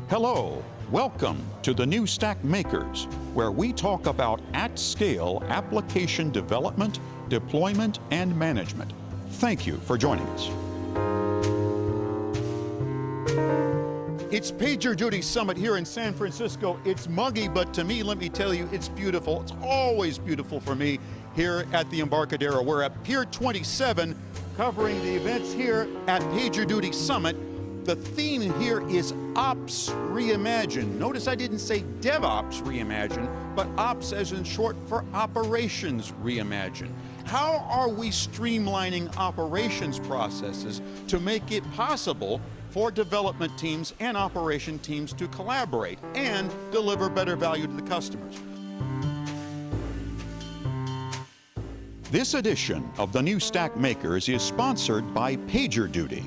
Hello, welcome to the new Stack Makers, where we talk about at-scale application development, deployment, and management. Thank you for joining us. It's PagerDuty Summit here in San Francisco. It's muggy, but to me, let me tell you, it's beautiful. It's always beautiful for me here at the Embarcadero. We're at Pier 27, covering the events here at PagerDuty Summit. The theme here is Ops Reimagine. Notice I didn't say DevOps Reimagine, but Ops as in short for Operations Reimagine. How are we streamlining operations processes to make it possible for development teams and operation teams to collaborate and deliver better value to the customers? This edition of the new Stack Makers is sponsored by PagerDuty,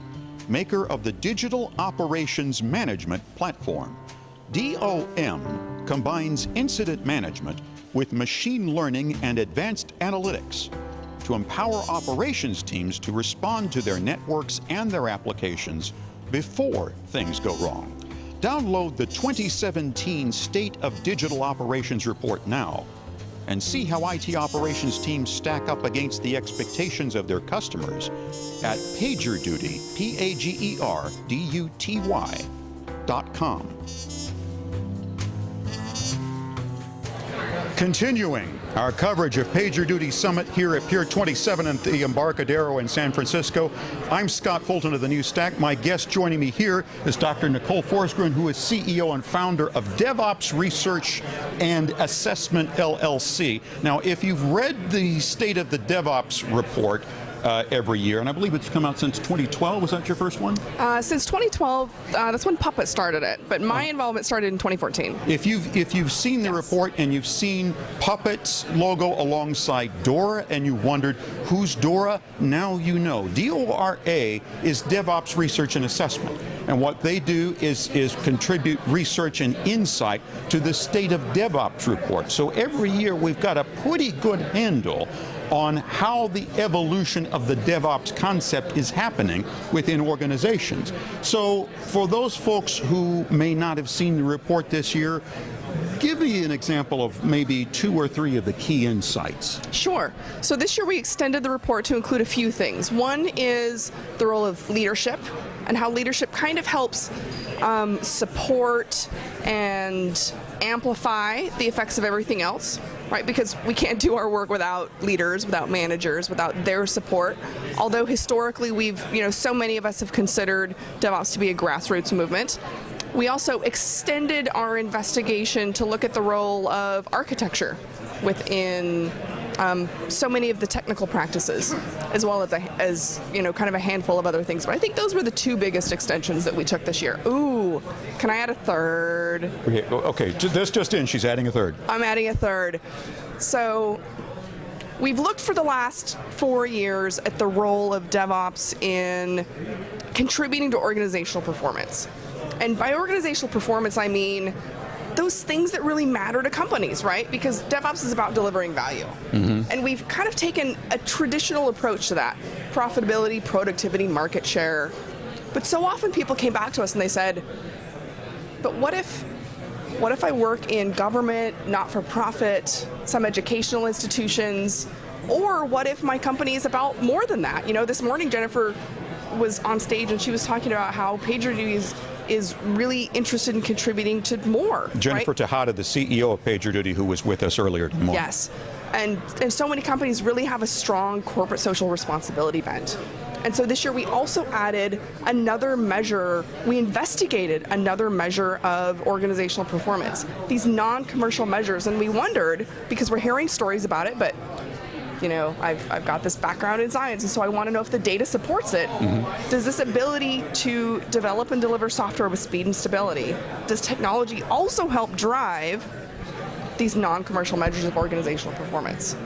maker of the Digital Operations Management Platform. DOM combines incident management with machine learning and advanced analytics to empower operations teams to respond to their networks and their applications before things go wrong. Download the 2017 State of Digital Operations report now and see how IT operations teams stack up against the expectations of their customers at PagerDuty, PagerDuty.com. Continuing our coverage of PagerDuty Summit here at Pier 27 at the Embarcadero in San Francisco. I'm Scott Fulton of the New Stack. My guest joining me here is Dr. Nicole Forsgren, who is CEO and founder of DevOps Research and Assessment LLC. Now, if you've read the State of the DevOps report every year, and I believe it's come out since 2012. Was that your first one? Since 2012, that's when Puppet started it, but my involvement started in 2014. If you've seen the report and you've seen Puppet's logo alongside DORA and you wondered, who's DORA? Now you know. DORA is DevOps Research and Assessment. And what they do is contribute research and insight to the State of DevOps report. So every year we've got a pretty good handle on how the evolution of the DevOps concept is happening within organizations. So for those folks who may not have seen the report this year, give me an example of maybe 2 or 3 of the key insights. Sure. So this year we extended the report to include a few things. One is the role of leadership and how leadership kind of helps support and amplify the effects of everything else, right? Because we can't do our work without leaders, without managers, without their support. Although historically so many of us have considered DevOps to be a grassroots movement. We also extended our investigation to look at the role of architecture within so many of the technical practices, as well as kind of a handful of other things. But I think those were the 2 biggest extensions that we took this year. Ooh, can I add a third? Okay, this just in, she's adding a third. I'm adding a third. So we've looked for the last 4 years at the role of DevOps in contributing to organizational performance. And by organizational performance, I mean those things that really matter to companies, right? Because DevOps is about delivering value. Mm-hmm. And we've kind of taken a traditional approach to that. Profitability, productivity, market share. But so often people came back to us and they said, but what if I work in government, not-for-profit, some educational institutions, or what if my company is about more than that? This morning Jennifer was on stage and she was talking about how PagerDuty is really interested in contributing to more. Jennifer right? Tejada, the CEO of PagerDuty, who was with us earlier tomorrow. Yes, and so many companies really have a strong corporate social responsibility bent. And so this year we also added another measure, we investigated another measure of organizational performance, these non-commercial measures, and we wondered, because we're hearing stories about it, but I've got this background in science, and so I want to know if the data supports it. Mm-hmm. Does this ability to develop and deliver software with speed and stability, does technology also help drive these non-commercial measures of organizational performance?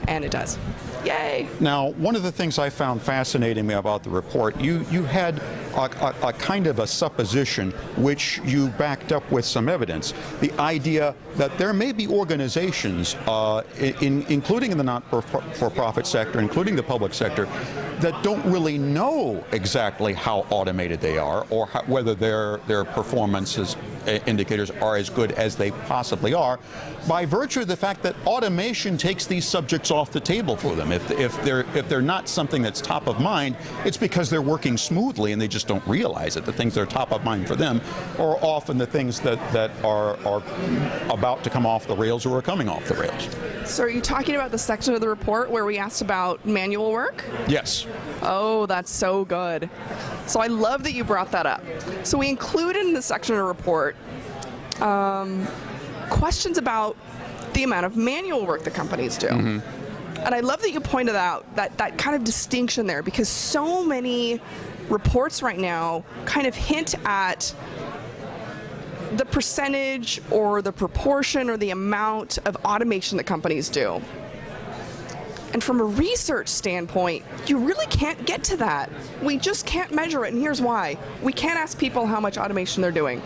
And it does. Yay! Now, one of the things I found fascinating about the report, you had a kind of a supposition which you backed up with some evidence. The idea that there may be organizations, including in the not-for-profit sector, including the public sector, that don't really know exactly how automated they are, or whether their performances indicators are as good as they possibly are, by virtue of the fact that automation takes these subjects off the table for them. If they're not something that's top of mind, it's because they're working smoothly and they just don't realize it. The things that are top of mind for them are often the things that are about to come off the rails or are coming off the rails. So are you talking about the section of the report where we asked about manual work? Yes. Oh, that's so good. So I love that you brought that up. So we included in the section of the report questions about the amount of manual work that companies do. And I love that you pointed out that kind of distinction there, because so many reports right now kind of hint at the percentage or the proportion or the amount of automation that companies do. And from a research standpoint, you really can't get to that. We just can't measure it, and here's why. We can't ask people how much automation they're doing.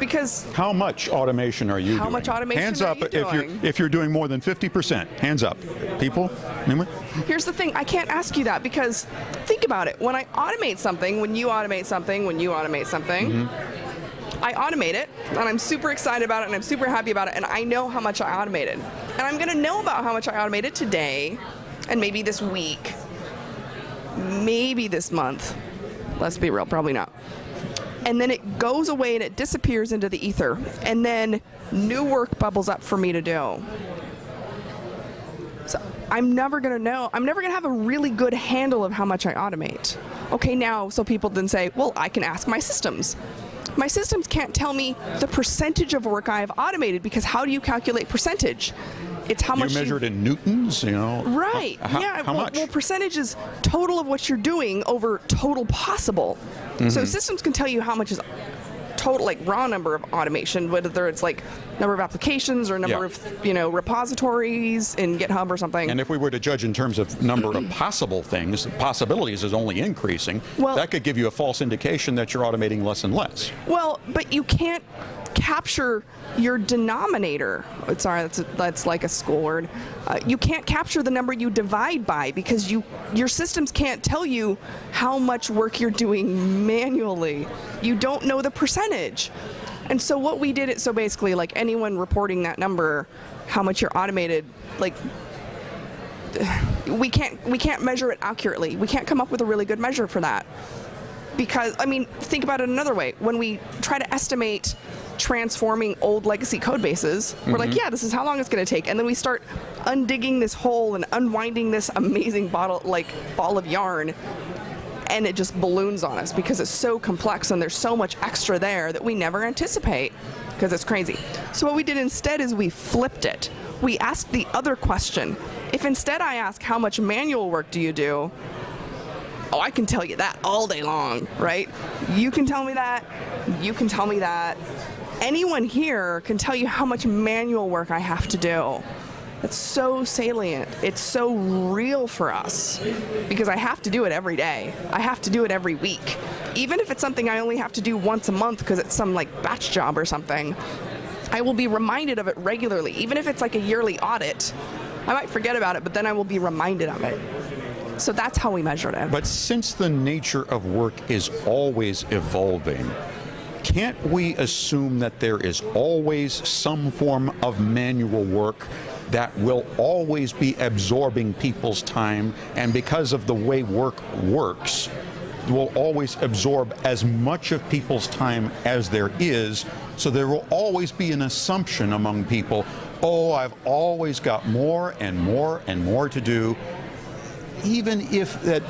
Because how much automation are you doing? How much automation Hands are up you doing? if you're doing more than 50%. Hands up. People? Anyone? Here's the thing, I can't ask you that, because think about it. When I automate something, when you automate something, I automate it, and I'm super excited about it, and I'm super happy about it, and I know how much I automated. And I'm going to know about how much I automated today, and maybe this week, maybe this month. Let's be real, probably not. And then it goes away and it disappears into the ether, and then new work bubbles up for me to do. So I'm never going to know. I'm never going to have a really good handle of how much I automate. Okay, now, so people then say, well, I can ask my systems. My systems can't tell me the percentage of work I have automated, because how do you calculate percentage? It's how much you measure it in newtons, you know. Right. How much? Well, percentage is total of what you're doing over total possible. So systems can tell you how much is total, like raw number of automation, whether it's like number of applications or number of repositories in GitHub or something. And if we were to judge in terms of number of possible things, possibilities is only increasing. Well, that could give you a false indication that you're automating less and less. Well, but you can't capture your denominator. Sorry, that's like a school word. You can't capture the number you divide by, because your systems can't tell you how much work you're doing manually. You don't know the percentage. And so what we did, so basically, like anyone reporting that number, how much you're automated, like we can't measure it accurately. We can't come up with a really good measure for that. Because, I mean, think about it another way. When we try to estimate transforming old legacy code bases, we're like, yeah, this is how long it's going to take. And then we start undigging this hole and unwinding this amazing ball of yarn, and it just balloons on us because it's so complex and there's so much extra there that we never anticipate, because it's crazy. So what we did instead is we flipped it. We asked the other question. If instead I ask, how much manual work do you do? Oh, I can tell you that all day long, right? You can tell me that. You can tell me that. Anyone here can tell you how much manual work I have to do. It's so salient. It's so real for us, because I have to do it every day. I have to do it every week. Even if it's something I only have to do once a month because it's some like batch job or something, I will be reminded of it regularly. Even if it's like a yearly audit, I might forget about it, but then I will be reminded of it. So that's how we measured it. But since the nature of work is always evolving, can't we assume that there is always some form of manual work that will always be absorbing people's time, and because of the way work works, will always absorb as much of people's time as there is, so there will always be an assumption among people, oh, I've always got more and more and more to do, even if that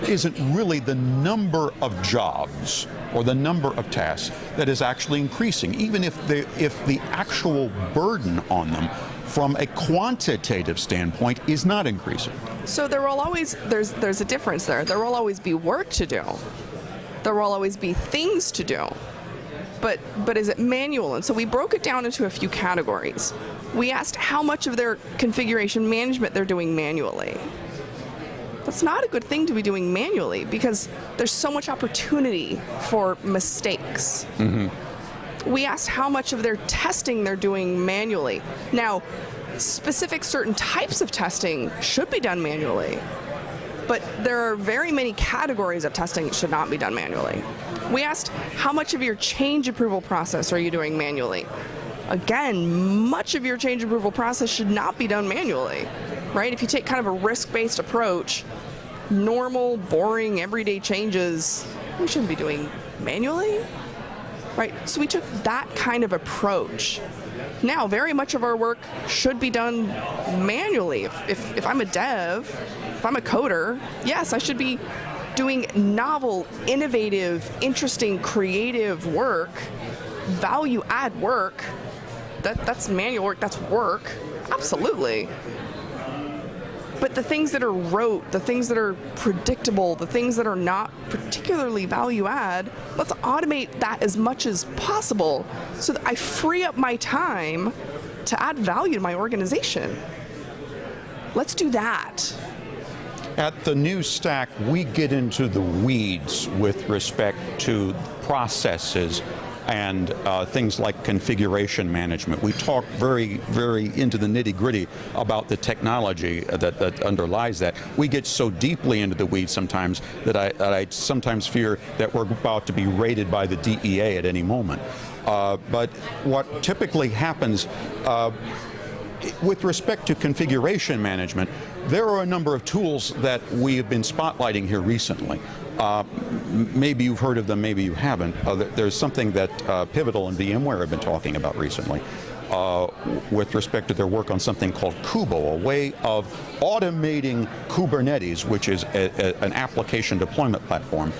isn't really the number of jobs or the number of tasks that is actually increasing, even if the actual burden on them from a quantitative standpoint is not increasing. So there will always, there's a difference there. There will always be work to do. There will always be things to do. But is it manual? And so we broke it down into a few categories. We asked how much of their configuration management they're doing manually. That's not a good thing to be doing manually, because there's so much opportunity for mistakes. We asked how much of their testing they're doing manually. Now, specific certain types of testing should be done manually. But there are very many categories of testing that should not be done manually. We asked, how much of your change approval process are you doing manually? Again, much of your change approval process should not be done manually, right? If you take kind of a risk-based approach, normal, boring, everyday changes, we shouldn't be doing manually, right? So we took that kind of approach. Now, very much of our work should be done manually. If I'm a dev, if I'm a coder, yes, I should be doing novel, innovative, interesting, creative work, value-add work. That's manual work, that's work, absolutely. But the things that are rote, the things that are predictable, the things that are not particularly value-add, let's automate that as much as possible so that I free up my time to add value to my organization. Let's do that. At the new Stack, we get into the weeds with respect to processes and things like configuration management. We talk very, very into the nitty-gritty about the technology that underlies that. We get so deeply into the weeds sometimes that I sometimes fear that we're about to be raided by the DEA at any moment. But what typically happens with respect to configuration management, there are a number of tools that we have been spotlighting here recently. Maybe you've heard of them, maybe you haven't. There's something that Pivotal and VMware have been talking about recently with respect to their work on something called Kubo, a way of automating Kubernetes, which is an application deployment platform,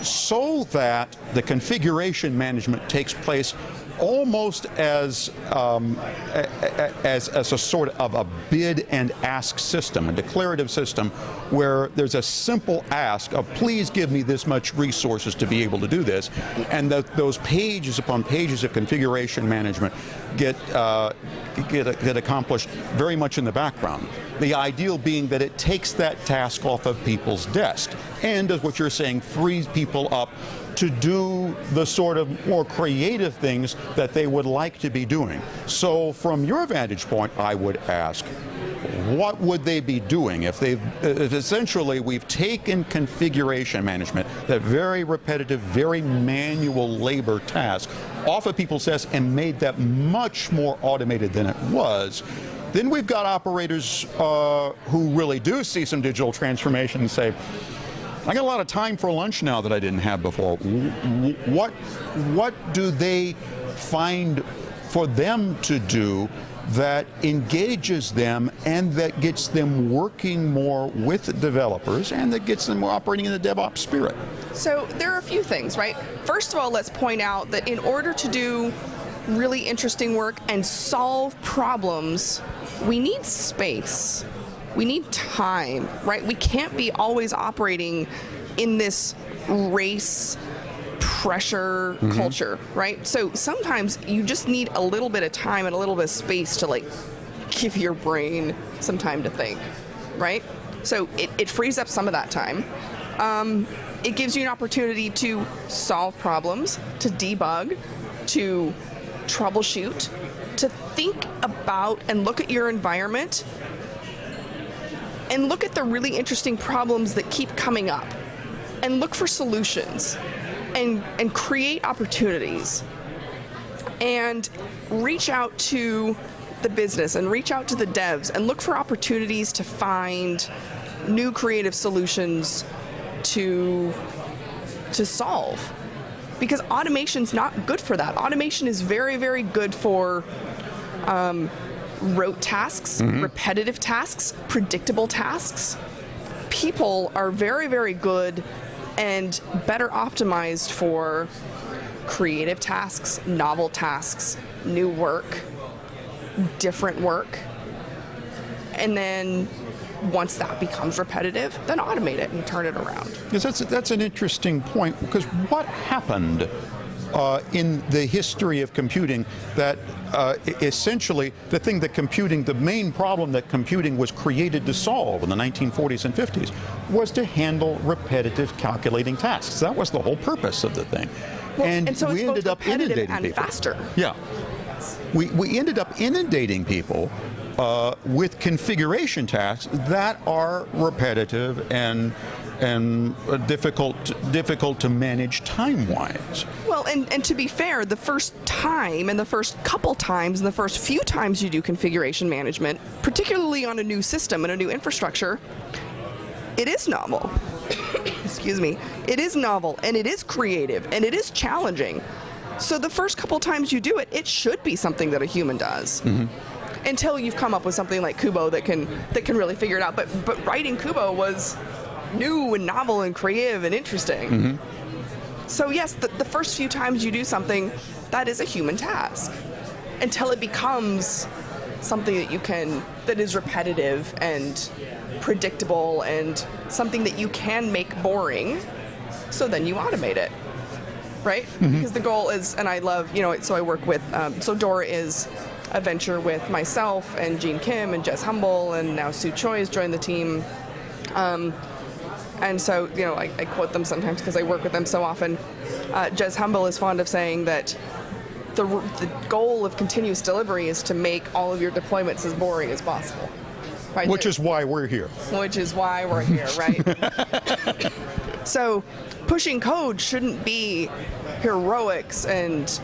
so that the configuration management takes place almost as a sort of a bid and ask system, a declarative system where there's a simple ask of please give me this much resources to be able to do this, and those pages upon pages of configuration management get accomplished very much in the background. The ideal being that it takes that task off of people's desk and, as what you're saying, frees people up to do the sort of more creative things that they would like to be doing. So from your vantage point, I would ask, what would they be doing if essentially we've taken configuration management, that very repetitive, very manual labor task, off of people's desks and made that much more automated than it was? Then we've got operators who really do see some digital transformation and say, I got a lot of time for lunch now that I didn't have before. What do they find for them to do that engages them and that gets them working more with developers and that gets them operating in the DevOps spirit? So there are a few things, right? First of all, let's point out that in order to do really interesting work and solve problems, we need space. We need time, right? We can't be always operating in this race pressure culture, right? So sometimes you just need a little bit of time and a little bit of space to give your brain some time to think, right? So it frees up some of that time. It gives you an opportunity to solve problems, to debug, to troubleshoot, to think about and look at your environment and look at the really interesting problems that keep coming up and look for solutions and create opportunities and reach out to the business and reach out to the devs and look for opportunities to find new creative solutions to solve. Because automation's not good for that. Automation is very, very good for rote tasks, repetitive tasks, predictable tasks. People are very, very good and better optimized for creative tasks, novel tasks, new work, different work. And then once that becomes repetitive, then automate it and turn it around. Yes, that's an interesting point, because what happened in the history of computing that essentially the main problem that computing was created to solve in the 1940s and 50s was to handle repetitive calculating tasks. That was the whole purpose of the thing. Well, and so we ended up inundating and people. faster. Yeah. We ended up inundating people with configuration tasks that are repetitive and difficult to manage time-wise. Well, and to be fair, the first time and the first couple times and the first few times you do configuration management, particularly on a new system and a new infrastructure, it is novel. Excuse me. It is novel, and it is creative, and it is challenging. So the first couple times you do it, it should be something that a human does. Until you've come up with something like Kubo that can really figure it out. But writing Kubo was new and novel and creative and interesting. So yes, the first few times you do something, that is a human task. Until it becomes something that is repetitive and predictable and something that you can make boring, so then you automate it, right? Because the goal is, and I love, so I work with, so Dora is a venture with myself and Gene Kim and Jez Humble, and now Sue Choi has joined the team. And so, I quote them sometimes because I work with them so often. Jez Humble is fond of saying that the goal of continuous delivery is to make all of your deployments as boring as possible. Right? Which is why we're here. Which is why we're here, right? So pushing code shouldn't be heroics and,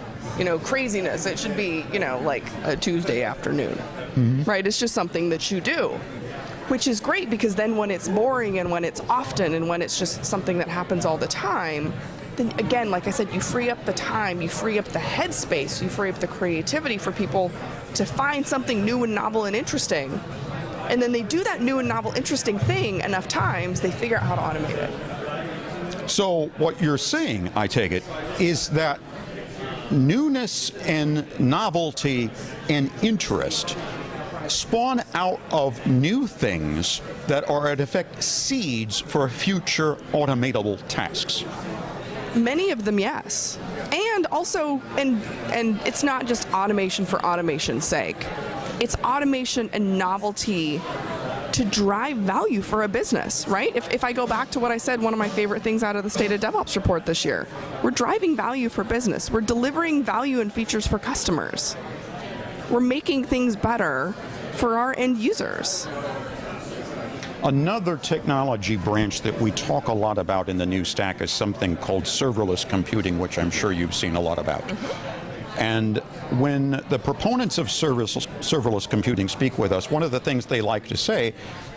craziness. It should be, like a Tuesday afternoon, right? It's just something that you do, which is great because then when it's boring and when it's often and when it's just something that happens all the time, then again, like I said, you free up the time, you free up the headspace, you free up the creativity for people to find something new and novel and interesting. And then they do that new and novel, interesting thing enough times, they figure out how to automate it. So what you're saying, I take it, is that newness and novelty and interest spawn out of new things that are, in effect, seeds for future automatable tasks. Many of them, yes. And also, and it's not just automation for automation's sake. It's automation and novelty to drive value for a business, right? If I go back to what I said, one of my favorite things out of the State of DevOps report this year, we're driving value for business. We're delivering value and features for customers. We're making things better for our end users. Another technology branch that we talk a lot about in the new stack is something called serverless computing, which I'm sure you've seen a lot about. And when the proponents of serverless computing speak with us, one of the things they like to say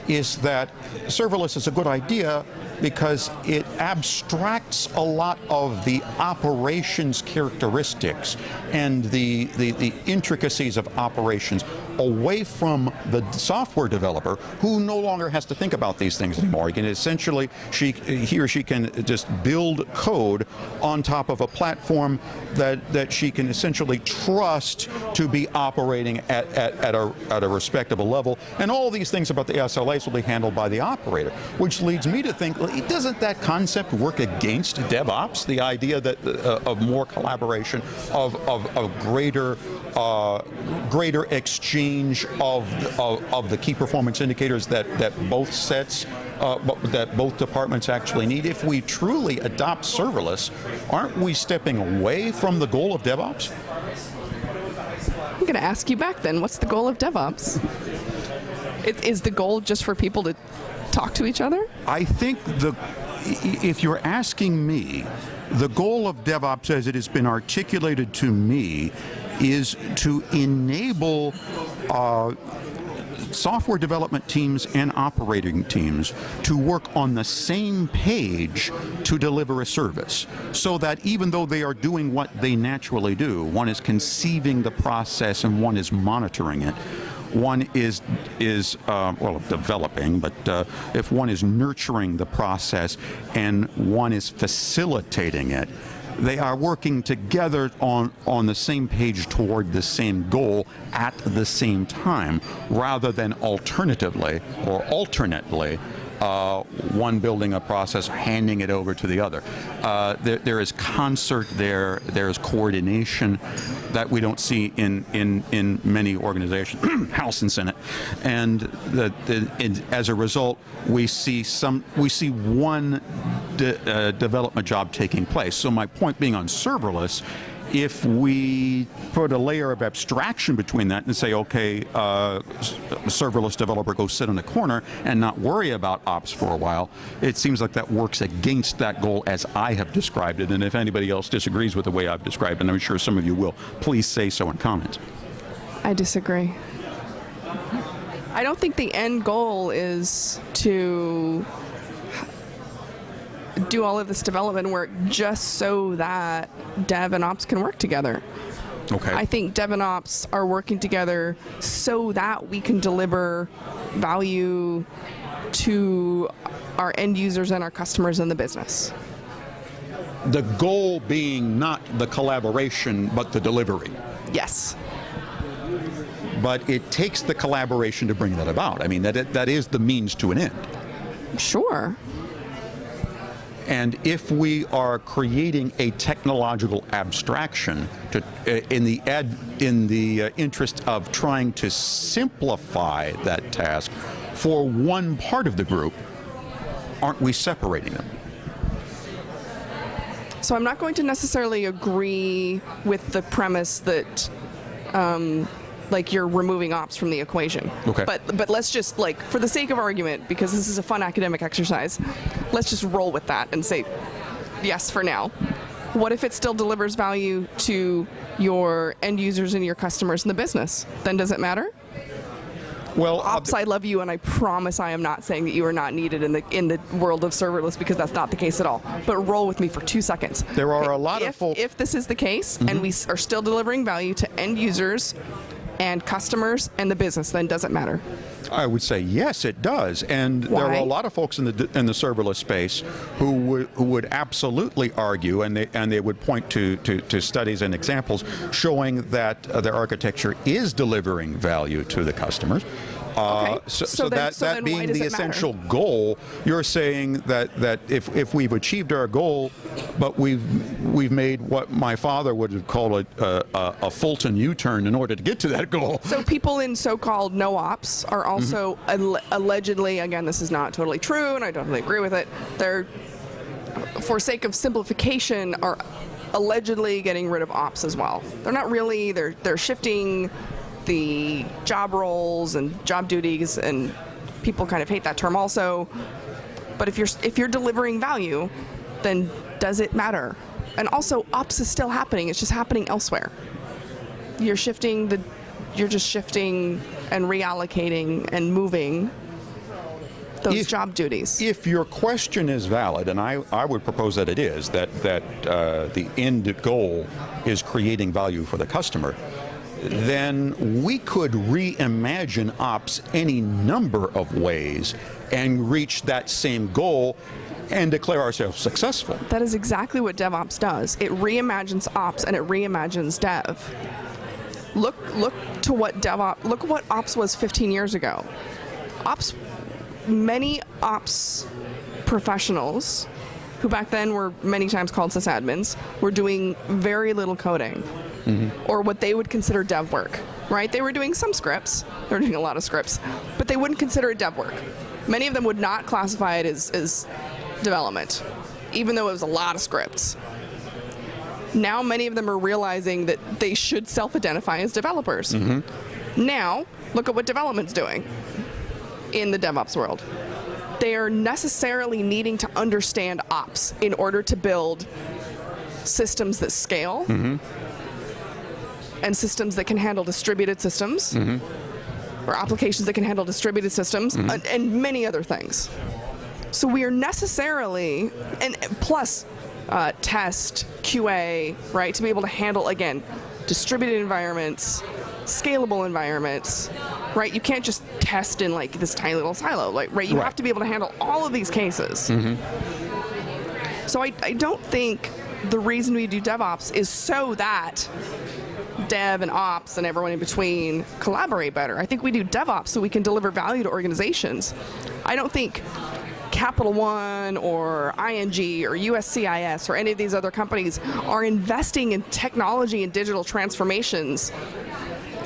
is that serverless is a good idea because it abstracts a lot of the operations characteristics and the intricacies of operations away from the software developer, who no longer has to think about these things anymore. He can essentially, he or she can just build code on top of a platform that she can essentially trust to be operating at a respectable level. And all these things about the SLAs will be handled by the operator, which leads me to think, doesn't that concept work against DevOps? The idea that of more collaboration, of greater exchange of the key performance indicators that both sets, that both departments actually need. If we truly adopt serverless, aren't we stepping away from the goal of DevOps? I'm going to ask you back then, what's the goal of DevOps? Is the goal just for people to talk to each other? I think if you're asking me, the goal of DevOps as it has been articulated to me is to enable software development teams and operating teams to work on the same page to deliver a service, so that even though they are doing what they naturally do, one is conceiving the process and one is monitoring it, one is developing, but if one is nurturing the process and one is facilitating it, they are working together on the same page toward the same goal at the same time, rather than alternatively or alternately one building a process, handing it over to the other. There is concert there is coordination that we don't see in many organizations, House and Senate, and as a result, we see one development job taking place. So my point being on serverless if we put a layer of abstraction between that and say, okay, serverless developer go sit in a corner and not worry about ops for a while, it seems like that works against that goal as I have described it. And if anybody else disagrees with the way I've described it, and I'm sure some of you will, please say so in comments. I disagree. I don't think the end goal is to do all of this development work just so that dev and ops can work together. Okay. I think dev and ops are working together so that we can deliver value to our end users and our customers in the business. The goal being not the collaboration, but the delivery. Yes. But it takes the collaboration to bring that about. I mean, that is the means to an end. Sure. And if we are creating a technological abstraction in the interest of trying to simplify that task for one part of the group, aren't we separating them? So I'm not going to necessarily agree with the premise that like you're removing ops from the equation. Okay. But let's just, like, for the sake of argument, because this is a fun academic exercise, let's just roll with that and say yes for now. What if it still delivers value to your end users and your customers in the business? Then does it matter? Well, Ops, I love you, and I promise I am not saying that you are not needed in the world of serverless, because that's not the case at all. But roll with me for 2 seconds. There are a lot of folks. If this is the case, and we are still delivering value to end users and customers and the business, then does it matter? I would say yes, it does. And Why? there are a lot of folks in the serverless space who would absolutely argue, and they would point to studies and examples showing that their architecture is delivering value to the customers. Okay. So then that being why does the it matter? essential goal, you're saying that if we've achieved our goal, but we've made what my father would have called a Fulton U-turn in order to get to that goal. So people in so-called no ops are also allegedly, again, this is not totally true, and I don't really agree with it, they're, for sake of simplification, are allegedly getting rid of ops as well. They're not really, they're shifting the job roles and job duties, and people kind of hate that term also. But if you're delivering value, then does it matter? And also, ops is still happening. It's just happening elsewhere. You're just shifting and reallocating and moving those job duties. If your question is valid, and I would propose that it is, that the end goal is creating value for the customer, then we could reimagine ops any number of ways and reach that same goal and declare ourselves successful. That is exactly what DevOps does. It reimagines ops and it reimagines dev. Look to what look what ops was 15 years ago. Many ops professionals, who back then were many times called sysadmins, were doing very little coding. Or what they would consider dev work, right? They were doing some scripts, they were doing a lot of scripts, but they wouldn't consider it dev work. Many of them would not classify it as development, even though it was a lot of scripts. Now many of them are realizing that they should self-identify as developers. Now, look at what development's doing in the DevOps world. They are necessarily needing to understand ops in order to build systems that scale, and systems that can handle distributed systems, or applications that can handle distributed systems, and many other things. So we are necessarily, and plus test, QA, right, to be able to handle, again, distributed environments, scalable environments, right? You can't just test in like this tiny little silo, like, right? You have to be able to handle all of these cases. So I don't think the reason we do DevOps is so that dev and ops and everyone in between collaborate better. I think we do DevOps so we can deliver value to organizations. I don't think Capital One or ING or USCIS or any of these other companies are investing in technology and digital transformations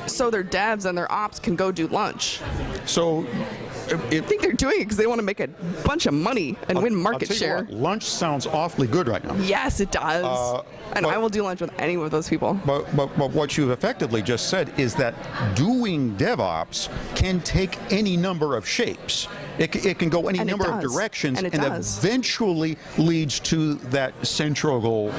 so their devs and their ops can go do lunch. So I think they're doing it because they want to make a bunch of money and win market share. What, lunch sounds awfully good right now. Yes, it does. And I will do lunch with any of those people. But what you've effectively just said is that doing DevOps can take any number of shapes. It can go any number of directions, and eventually leads to that central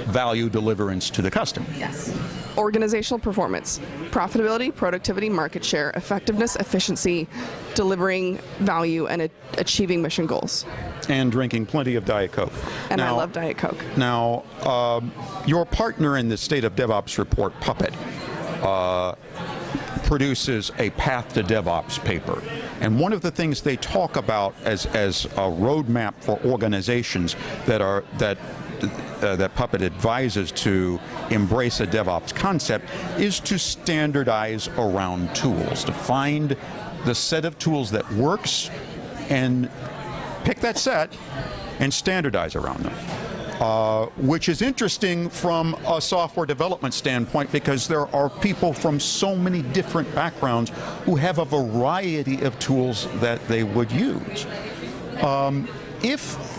value deliverance to the customer. Yes. Organizational performance, profitability, productivity, market share, effectiveness, efficiency, delivering value, and achieving mission goals. And drinking plenty of Diet Coke. And I love Diet Coke. Now, your partner in the State of DevOps report, Puppet, produces a Path to DevOps paper. And one of the things they talk about as a roadmap for organizations that Puppet advises to embrace a DevOps concept is to standardize around tools, to find the set of tools that works and pick that set and standardize around them. Which is interesting from a software development standpoint, because there are people from so many different backgrounds who have a variety of tools that they would use.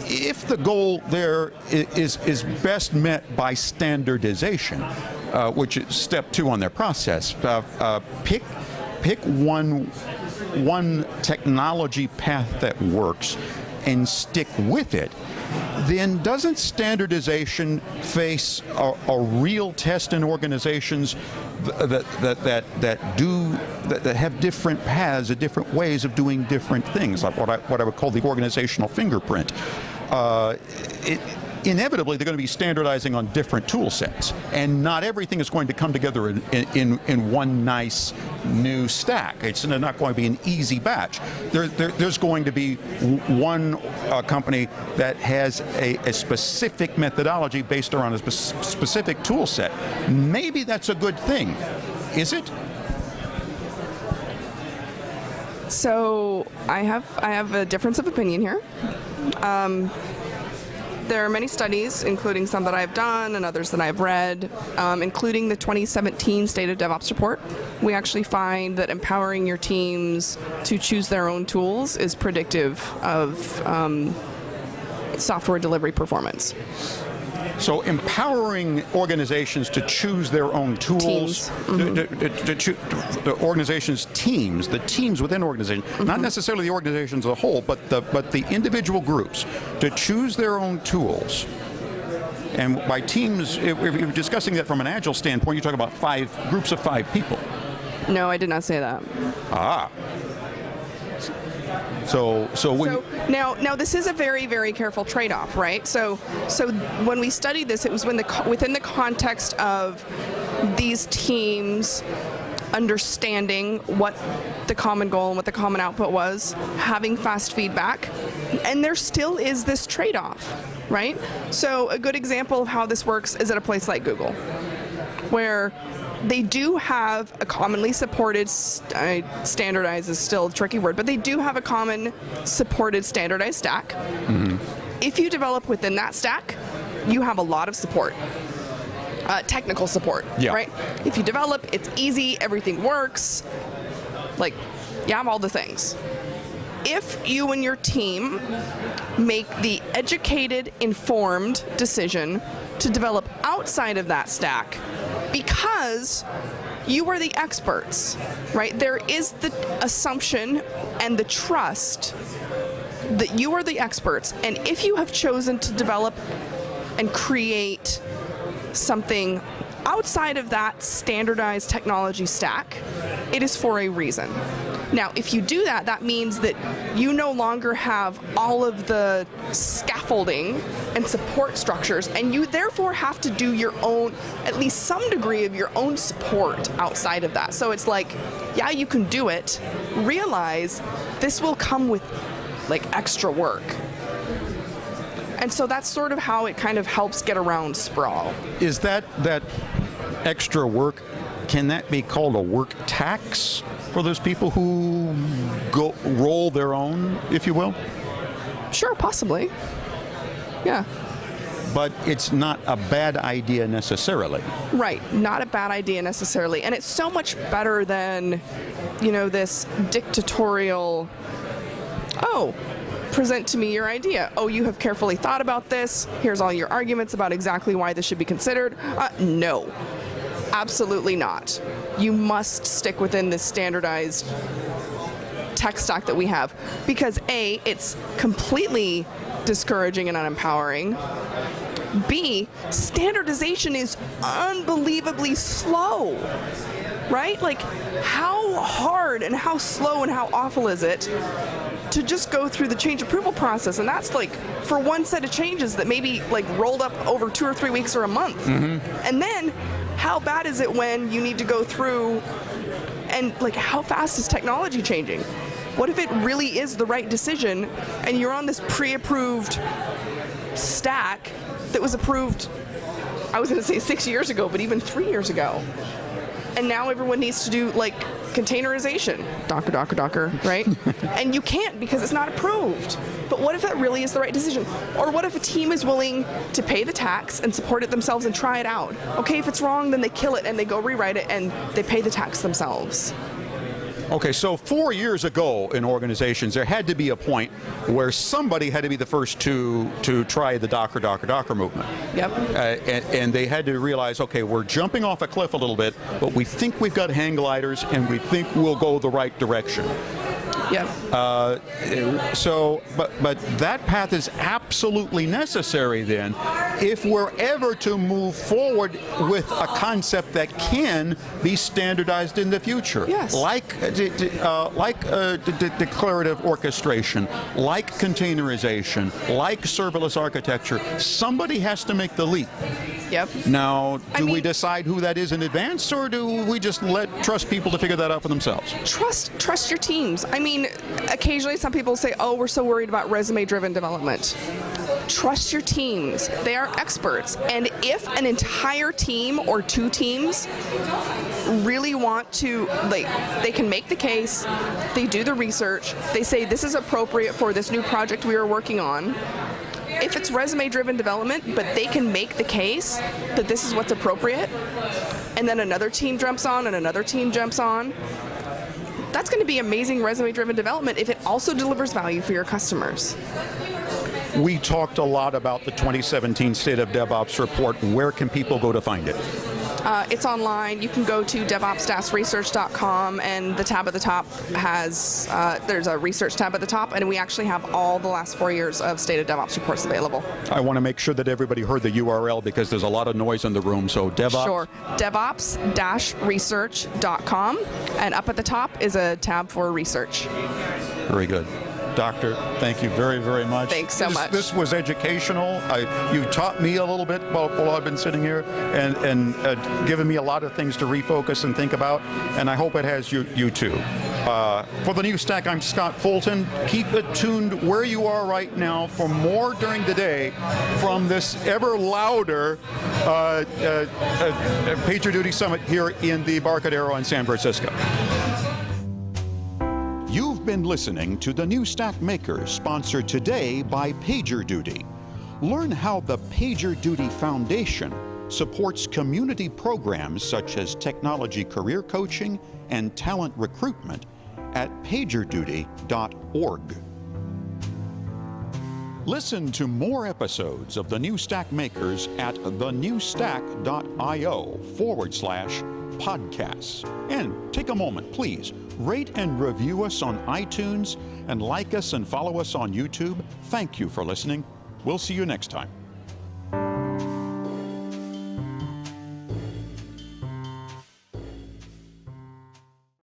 If the goal there is best met by standardization, which is step 2 on their process, pick one technology path that works and stick with it, then doesn't standardization face a real test in organizations that have different paths, different ways of doing different things, like what I would call the organizational fingerprint? Inevitably, they're going to be standardizing on different tool sets, and not everything is going to come together in one nice new stack. It's not going to be an easy batch. There's going to be one company that has a specific methodology based around a specific tool set. Maybe that's a good thing. Is it? So I have a difference of opinion here. There are many studies, including some that I've done and others that I've read, including the 2017 State of DevOps report. We actually find that empowering your teams to choose their own tools is predictive of software delivery performance. So empowering organizations to choose their own tools, the organizations' teams, the teams within organizations, not necessarily the organization as a whole, but the individual groups, to choose their own tools. And by teams, if you're discussing that from an agile standpoint, you're talking about 5 groups of 5 people. No, I did not say that. So now this is a very, very careful trade-off, right? So when we studied this, it was within the context of these teams understanding what the common goal and what the common output was, having fast feedback, and there still is this trade-off, right? So a good example of how this works is at a place like Google, where they do have a commonly supported, standardized is still a tricky word, but they do have a common supported standardized stack. Mm-hmm. If you develop within that stack, you have a lot of support, technical support, right? If you develop, it's easy, everything works, like you have all the things. If you and your team make the educated, informed decision to develop outside of that stack, because you are the experts, right? There is the assumption and the trust that you are the experts, and if you have chosen to develop and create something outside of that standardized technology stack, it is for a reason. Now, if you do that, that means that you no longer have all of the scaffolding and support structures, and you therefore have to do your own, at least some degree of your own support outside of that. So it's like, yeah, you can do it. Realize this will come with like extra work. And so that's sort of how it kind of helps get around sprawl. Is that extra work, can that be called a work tax for those people who roll their own, if you will? Sure, possibly. Yeah. But it's not a bad idea necessarily. Right, not a bad idea necessarily. And it's so much better than, this dictatorial Oh, present to me your idea. Oh, you have carefully thought about this. Here's all your arguments about exactly why this should be considered. No, absolutely not. You must stick within this standardized tech stack that we have, because A, it's completely discouraging and unempowering. B, standardization is unbelievably slow, right? Like, how hard and how slow and how awful is it to just go through the change approval process? And that's like for one set of changes that maybe like rolled up over 2 or 3 weeks or a month. Mm-hmm. And then how bad is it when you need to go through and like how fast is technology changing? What if it really is the right decision and you're on this pre-approved stack that was approved, I was going to say 6 years ago, but even 3 years ago. And now everyone needs to do like containerization, Docker, right? And you can't because it's not approved. But what if that really is the right decision? Or what if a team is willing to pay the tax and support it themselves and try it out? Okay, if it's wrong, then they kill it and they go rewrite it and they pay the tax themselves. Okay, so 4 years ago in organizations, there had to be a point where somebody had to be the first to try the Docker movement. Yep. And they had to realize, okay, we're jumping off a cliff a little bit, but we think we've got hang gliders and we think we'll go the right direction. Yep. But that path is absolutely necessary then if we're ever to move forward with a concept that can be standardized in the future. Yes. Like declarative orchestration, like containerization, like serverless architecture. Somebody has to make the leap. Yep. Now, do we decide who that is in advance, or do we just trust people to figure that out for themselves? Trust your teams. I mean, occasionally some people say, oh, we're so worried about resume-driven development. Trust your teams. They are experts. And if an entire team or 2 teams really want to, they can make the case, they do the research, they say this is appropriate for this new project we are working on. If it's resume-driven development, but they can make the case that this is what's appropriate, and then another team jumps on and another team jumps on, that's going to be amazing resume-driven development if it also delivers value for your customers. We talked a lot about the 2017 State of DevOps report. Where can people go to find it? It's online. You can go to devops-research.com, and the tab at the top has, there's a research tab at the top, and we actually have all the last 4 years of State of DevOps reports available. I want to make sure that everybody heard the URL because there's a lot of noise in the room, so DevOps. Sure. devops-research.com, and up at the top is a tab for research. Very good. Doctor, thank you very, very much. Thanks so much. This was educational. You taught me a little bit while I've been sitting here and given me a lot of things to refocus and think about, and I hope it has you too. For the new Stack, I'm Scott Fulton. Keep it tuned where you are right now for more during the day from this ever louder PagerDuty Summit here in the Barcadero in San Francisco. You've been listening to the New Stack Makers, sponsored today by PagerDuty. Learn how the PagerDuty Foundation supports community programs such as technology career coaching and talent recruitment at pagerduty.org. Listen to more episodes of the New Stack Makers at thenewstack.io/podcasts. And take a moment, please, rate and review us on iTunes and like us and follow us on YouTube. Thank you for listening. We'll see you next time.